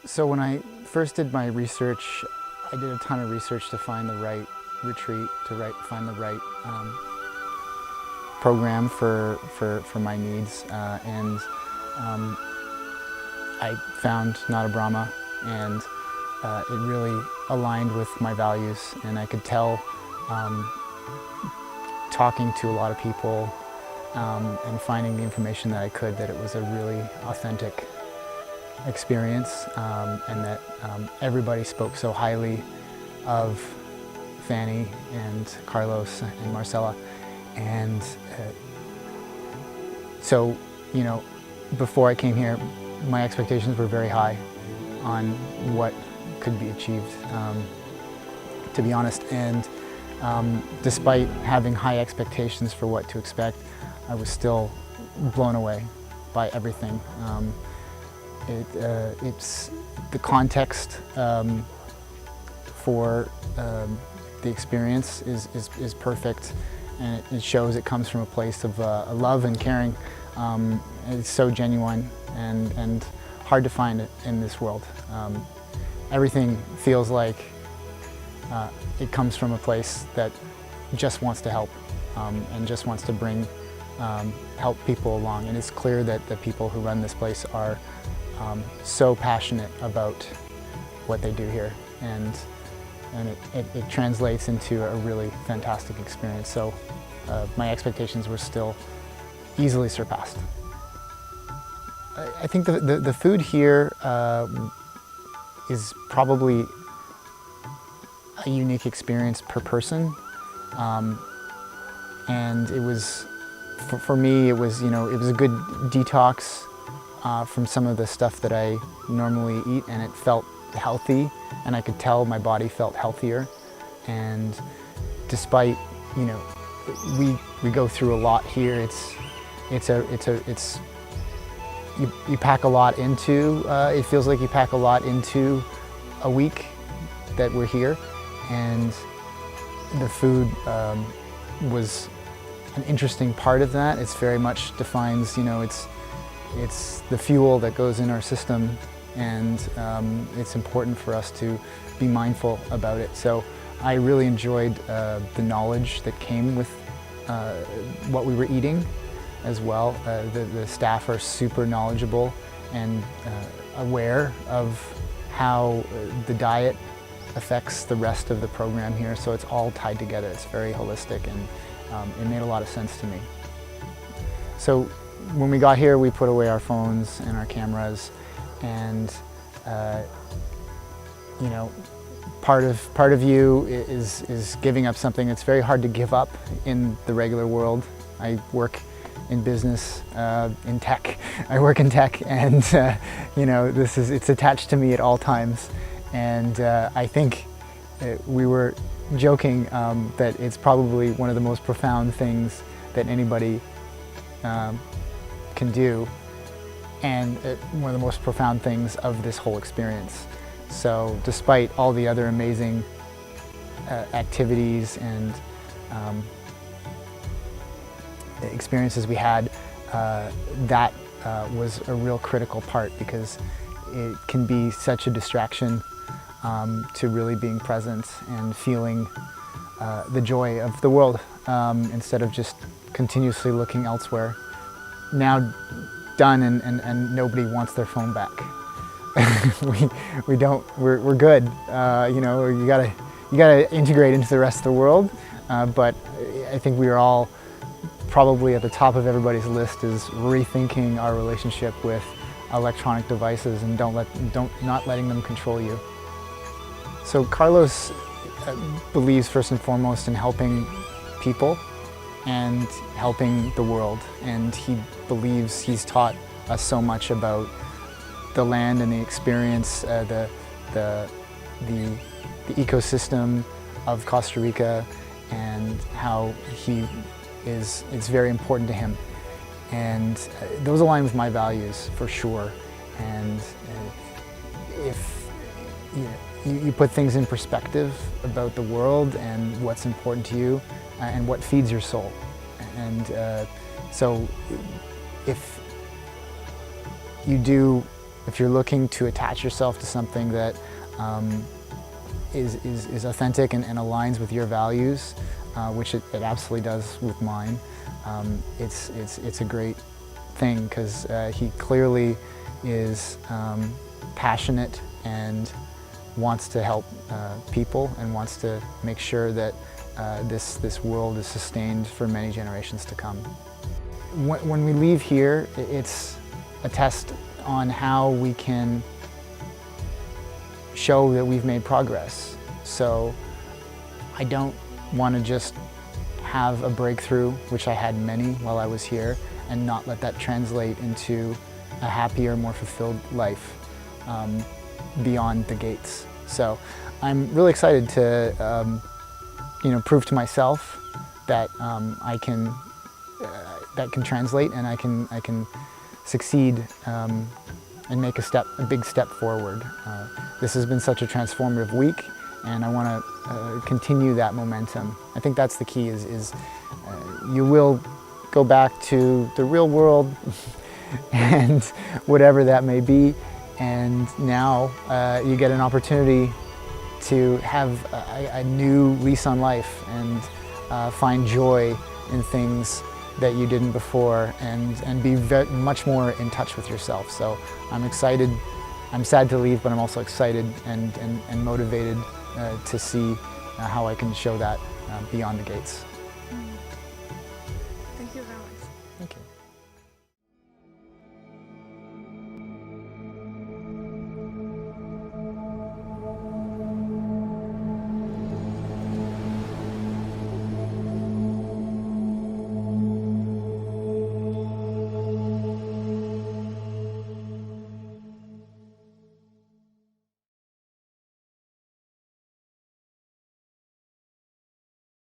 So when I first did my research, I did a ton of research to find the right retreat, find the right program for my needs, and I found Nadabrahma, and it really aligned with my values, and I could tell talking to a lot of people and finding the information that I could that it was a really authentic experience, and that everybody spoke so highly of Fanny and Carlos and Marcella. And so, you know, before I came here, my expectations were very high on what could be achieved, to be honest. And despite having high expectations for what to expect, I was still blown away by everything. It's the context for the experience is perfect, and it shows it comes from a place of love and caring. It's so genuine and hard to find it in this world. Everything feels like it comes from a place that just wants to help and just wants to bring help people along. And it's clear that the people who run this place are so passionate about what they do here, and it translates into a really fantastic experience. So my expectations were still easily surpassed. I think the food here is probably a unique experience per person, and it was, for me, it was, you know, it was a good detox from some of the stuff that I normally eat, and it felt healthy, and I could tell my body felt healthier. And despite, you know, we go through a lot here, you pack a lot into, it feels like you pack a lot into a week that we're here, and the food was an interesting part of that. It's very much defines, you know, it's the fuel that goes in our system, and it's important for us to be mindful about it. So I really enjoyed the knowledge that came with what we were eating as well. The staff are super knowledgeable and aware of how the diet affects the rest of the program here, so it's all tied together. It's very holistic, and it made a lot of sense to me. So when we got here, we put away our phones and our cameras, and you know, part of you is giving up something that's very hard to give up in the regular world. I work in business, in tech. I work in tech, and you know, it's attached to me at all times. And I think we were joking that it's probably one of the most profound things that anybody can do, and one of the most profound things of this whole experience. So despite all the other amazing activities and experiences we had, that was a real critical part, because it can be such a distraction to really being present and feeling the joy of the world, instead of just continuously looking elsewhere. Now done, and nobody wants their phone back. We're good. You know, you gotta integrate into the rest of the world, but I think we are all probably at the top of everybody's list is rethinking our relationship with electronic devices, and not letting them control you. So Carlos believes first and foremost in helping people and helping the world, and he believes he's taught us so much about the land and the experience, the ecosystem of Costa Rica, and how it's very important to him. And those align with my values for sure. And if you put things in perspective about the world and what's important to you and what feeds your soul. And so if you do if you're looking to attach yourself to something that is authentic and aligns with your values, which it absolutely does with mine, it's a great thing, because he clearly is passionate and wants to help people and wants to make sure that this world is sustained for many generations to come. When we leave here, it's a test on how we can show that we've made progress. So I don't want to just have a breakthrough, which I had many while I was here, and not let that translate into a happier, more fulfilled life beyond the gates. So I'm really excited to prove to myself that that can translate, and I can succeed and make a big step forward. This has been such a transformative week, and I want to continue that momentum. I think that's the key, is you will go back to the real world and whatever that may be, and now you get an opportunity to have a new lease on life and find joy in things that you didn't before, and be much more in touch with yourself. So I'm excited. I'm sad to leave, but I'm also excited and motivated to see how I can show that beyond the gates.